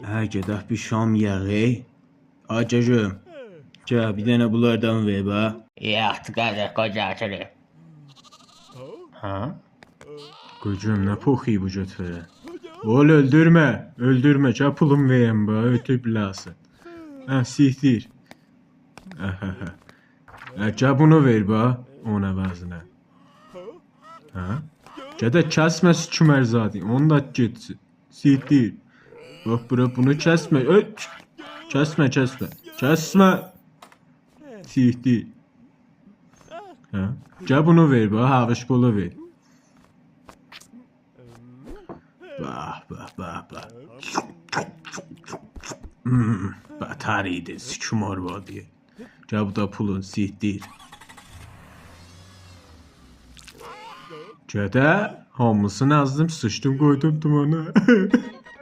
Ha gedək bir şam yeyək. Acacığım. Gəl bir dənə bunlardan ver ba. Yaxşı qardaş qocacığım. Ha? Qocuğum nə poxuyu bu götürə. Ol öldürmə. Öldürmə. Gəl pulum verim ba. Ötüb biləsən. Ha siktir. Gəl bunu ver ba. Ona vəzinə. Ha? Gədə kəsmə sikümər zaten. Onu da getsin. Siktir. Bak bura bunu kesme. Öt. Kesme. Kesme. Siktir. Ha? Gəl bunu ver ba. Havış bolu ver. Bah. Batar idi. Sikim arvadı. Gəl bu da pulun siktir. Gədə hamısını azdım sıçdım koydum dumana.